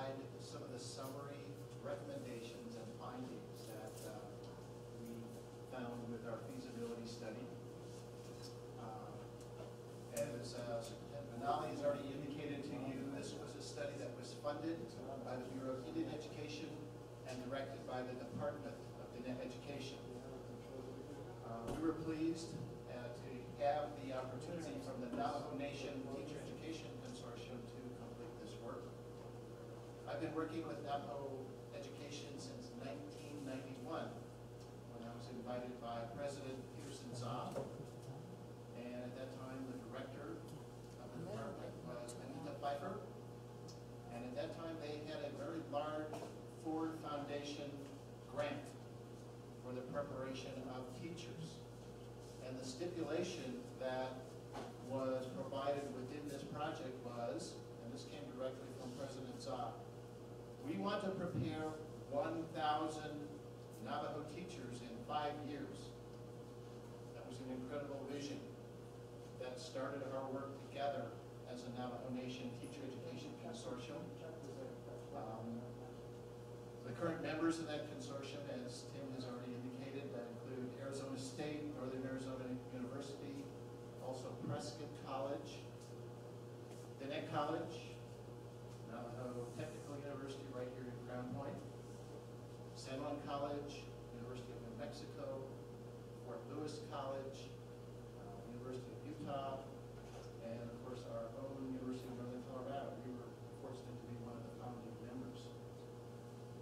provide some of the summary recommendations and findings that we found with our feasibility study. As Superintendent Benali has already indicated to you, this was a study that was funded by the Bureau of Indian Education and directed by the Department of Dine Education. We were pleased to have the opportunity from the Navajo Nation Teacher Education Consortium to complete this work. I've been working with Navajo Education since 1991, when I was invited by President Peterson Za, and at that time the director of the department was Anita Pfeiffer, and at that time they had a very large Ford Foundation grant for the preparation of teachers. And the stipulation that was provided within this project was, and this came directly from President Za, we want to prepare 1,000 Navajo teachers in 5 years. That was an incredible vision that started our work together as a Navajo Nation Teacher Education Consortium. The current members of that consortium, as Tim has already indicated, that include Arizona State, Northern Arizona University, also Prescott College, Dine College, Navajo Technical University right here in Crown Point, San Juan College, University of New Mexico, Fort Lewis College, University of Utah, and of course our own University of Northern Colorado. We were fortunate to be one of the founding members.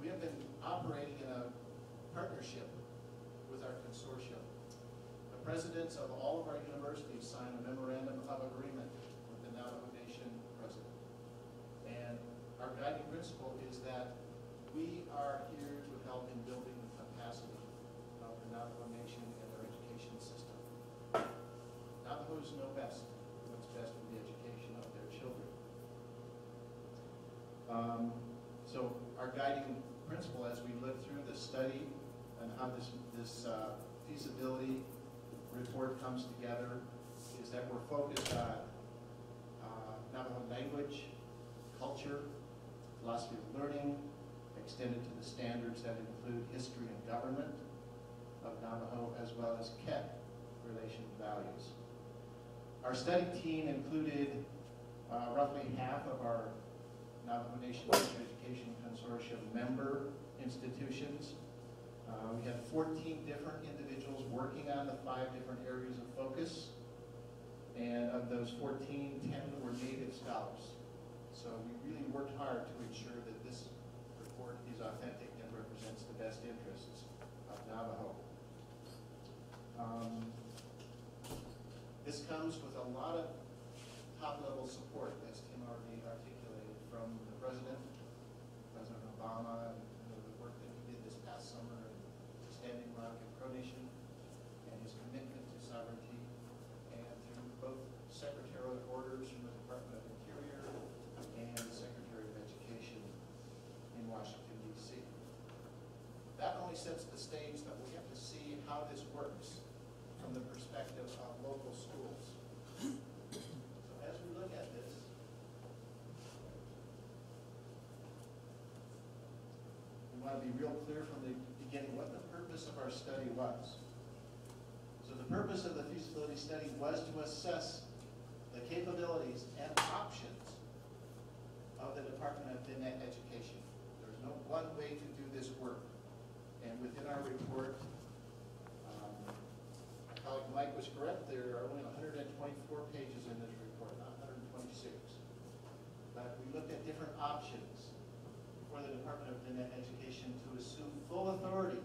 We have been operating in a partnership with our consortium. The presidents of all of our universities signed a memorandum of agreement with the Navajo Nation president. And our guiding principle is that we are here to help in building the capacity of the Navajo Nation and their education system. Navajos know best what's best for the education of their children. So our guiding principle as we look through the study and how this feasibility report comes together is that we're focused on Navajo language, culture, philosophy of learning, extended to the standards that include history and government of Navajo, as well as KET, relation values. Our study team included roughly half of our Navajo Nation Teacher Education Consortium member institutions. We had 14 different individuals working on the 5 different areas of focus. And of those 14, 10 were native scholars. So we really worked hard to ensure that this report is authentic and represents the best interests of Navajo. This comes with a lot of top-level support, as Tim already articulated, from the President Obama, and the work that he did this past summer in Standing Rock and Crow Nation, and his commitment to sovereignty, and through both secretarial orders from the Department of Interior and the Secretary of Education in Washington, D.C. That only sets the stage that we have to see how this works from the perspective of local schools. So as we look at this, we want to be real clear from the beginning what the purpose of our study was. So the purpose of the feasibility study was to assess the capabilities and options of the Department of Dine Education. There's no one way to do this work. And within our report, my colleague Mike was correct, there are only 124 pages in this report, not 126. But we looked at different options for the Department of Dine Education to assume full authority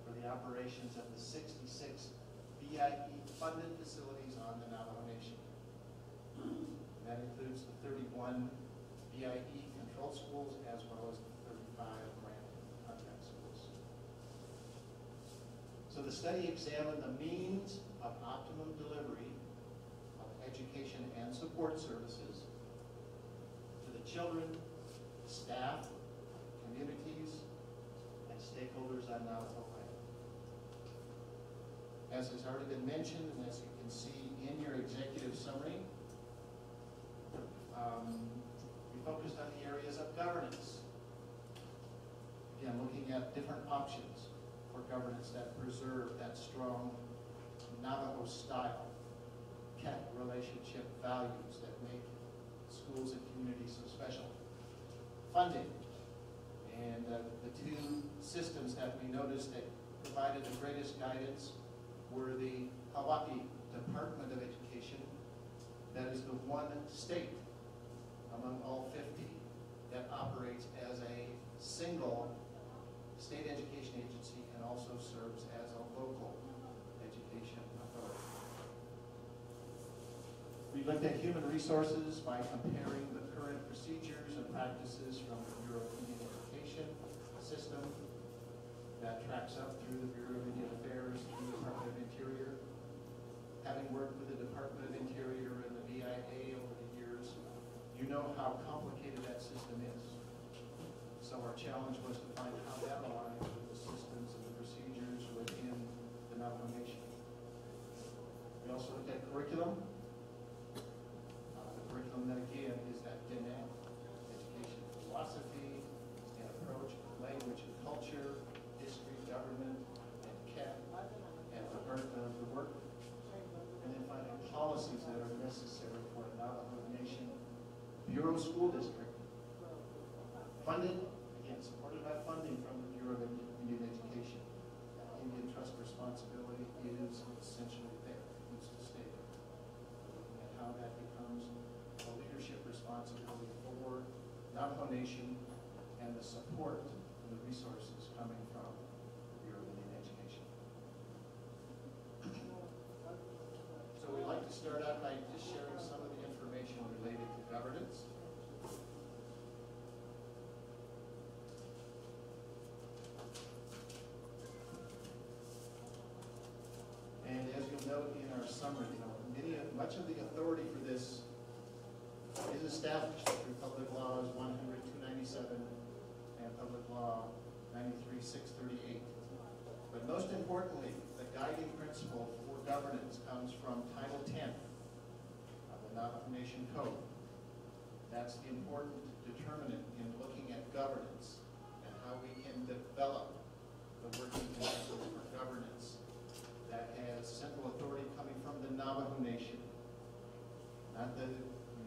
for the operations of the 66 BIE-funded facilities on the Navajo Nation. That includes the 31 BIE-controlled schools as well as the 35 granted contract schools. So the study examined the means of optimum delivery of education and support services to the children, staff, communities, and stakeholders on Navajo land. As has already been mentioned, and as you can see in your executive summary, we focused on the areas of governance, looking at different options for governance that preserve that strong Navajo style relationship values that make schools and communities so special. Funding. And the two systems that we noticed that provided the greatest guidance were the Hawaii Department of Education. That is the one state among all 50 that operates as a single state education agency and also serves as a local education authority. We looked at human resources by comparing the current procedures and practices from the Bureau of Indian Education system that tracks up through the Bureau of Indian Affairs, through the Department of Interior. Having worked with the Department of Interior and the BIA over the years, you know how complicated that system is. So our challenge was to find how that aligns with the systems and the procedures within the Navajo Nation. We also looked at curriculum. The curriculum that again is that Dine, education philosophy and approach, language and culture, history, government, and CAP, and the work. And then finding policies that are necessary for a Navajo Nation Bureau School District. Funded, again, supported by funding from the Bureau of Indian Education. Indian trust responsibility is essentially there. It needs to stay there. Looking at how that becomes a leadership responsibility for Navajo Nation and the support and the resources coming from the Bureau of Indian Education. So we'd like to start out by just sharing some of the information related to governance. And as you'll note in our summary, much of the authority for this is established through Public Laws 100-297 and Public Law 93-638. But most importantly, the guiding principle for governance comes from Title 10 of the Navajo Nation Code. That's the important determinant in looking at governance and how we can develop the working principle for governance that has central authority coming from the Navajo Nation, not the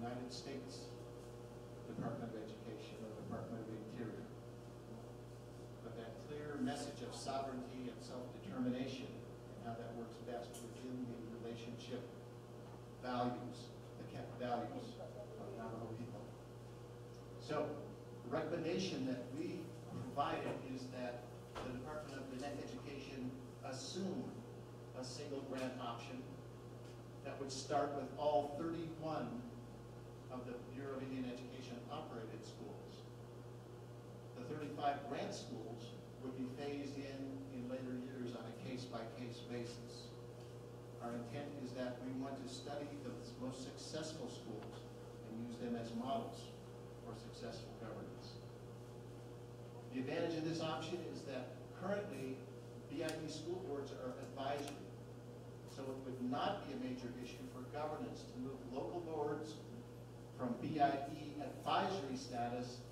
United States Department of Education or Department of Interior, but that clear message of sovereignty and self-determination and how that works best within the relationship values, the kept values of Navajo people. So the recommendation that we provided is that the Department of Education assume a single grant option that would start with all 31 of the Bureau of Indian Education operated schools. The 35 grant schools would be phased in later years on a case-by-case basis. Our intent is that we want to study the most successful schools and use them as models for successful governance. The advantage of this option is that currently BIE school boards are advisory. So it would not be a major issue for governance to move local boards from BIE advisory status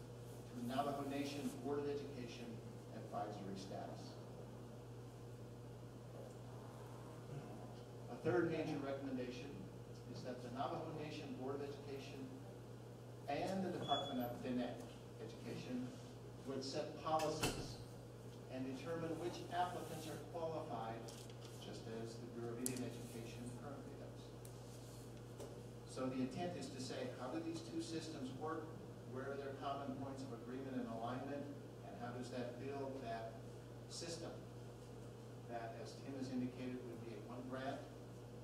to Navajo Nation Board of Education advisory status. A third major recommendation is that the Navajo Nation Board of Education and the Department of Education would set policies and determine which applicants are qualified, just as the Bureau of Indian Education currently does. So the intent is to say, how do these two systems work? Where are their common points of agreement and alignment? And how does that build that system that, as Tim has indicated, would be a one grant?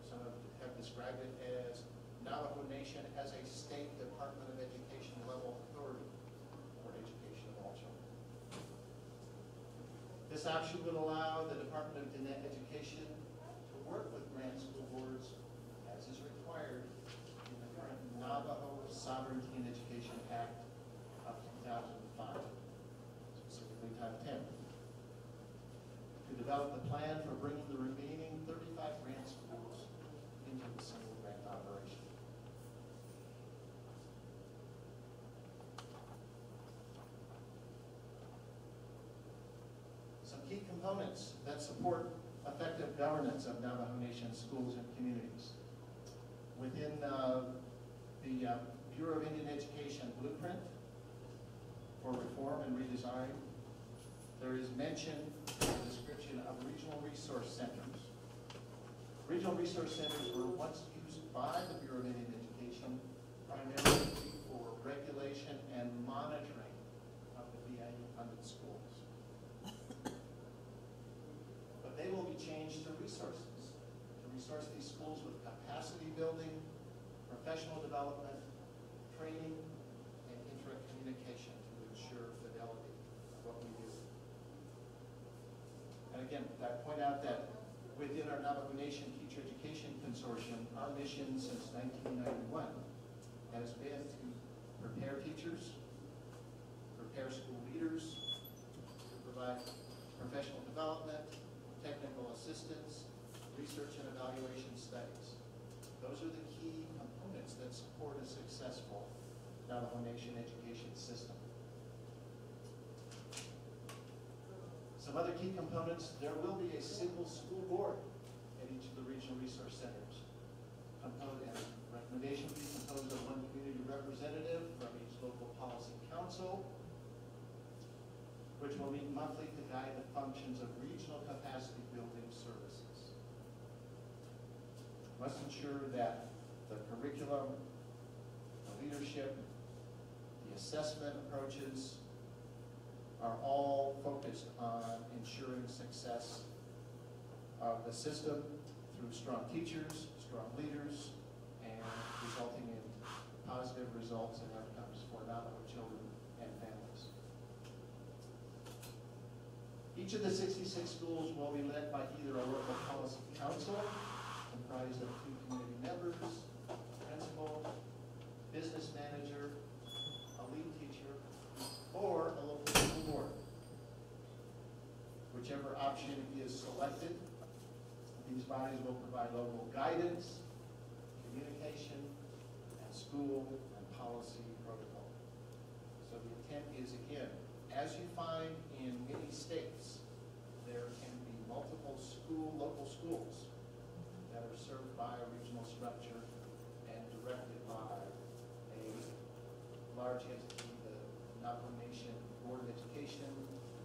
Some have described it as Navajo Nation as a state Department of Education level authority for education of all children. This option would allow the Department of Education to work with grant school boards as is required in the current Navajo Sovereignty and Education Act of 2005, specifically Title 10, to develop the plan for bringing the remaining 35 grant schools into the single grant operation. key components that support effective governance of Navajo Nation schools and communities. Within the Bureau of Indian Education blueprint for reform and redesign, there is mention in the description of regional resource centers. Regional resource centers were once used by the Bureau of Indian Education primarily for regulation and monitoring of the BIU-funded schools. But they will be changed to resources, to resource these schools with capacity building, professional development, training, and intra-communication to ensure fidelity of what we do. And again, I point out that within our Navajo Nation Teacher Education Consortium, our mission since 1991 has been to prepare teachers, prepare school leaders, to provide professional development, technical assistance, research and evaluation studies. Those are the key components that support a successful Navajo Nation education system. Some other key components: there will be a single school board at each of the regional resource centers. And recommendation will be composed of one community representative from each local policy council, which will meet monthly to guide the functions of regional capacity building services. Must ensure that the curriculum, the leadership, the assessment approaches are all focused on ensuring success of the system through strong teachers, strong leaders, and resulting in positive results and outcomes for Navajo children and families. Each of the 66 schools will be led by either a local policy council comprised of 2 community members, principal, business manager, a lead teacher, or a local school board. Whichever option is selected, these bodies will provide local guidance, communication, and school and policy protocol. So the intent is, again, as you find in many states, there can be multiple local schools that are served by a regional structure and directed by a large entity, the Navajo Nation Board of Education,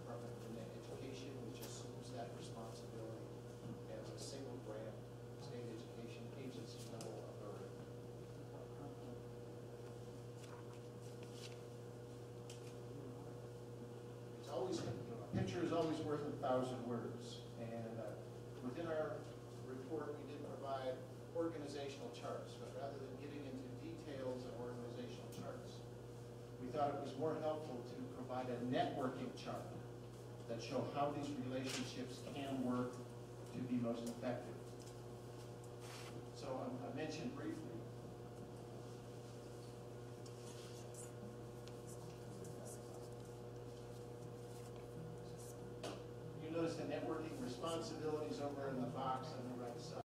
Department of Education, which assumes that responsibility as a single grant state education agency level authority. It's always, a picture is always worth 1,000 words. And within our report, we did provide organizational charts, but rather than getting into details of organizational charts, we thought it was more helpful to provide a networking chart that show how these relationships can work to be most effective. So I mentioned briefly, you notice the networking responsibilities over in the box on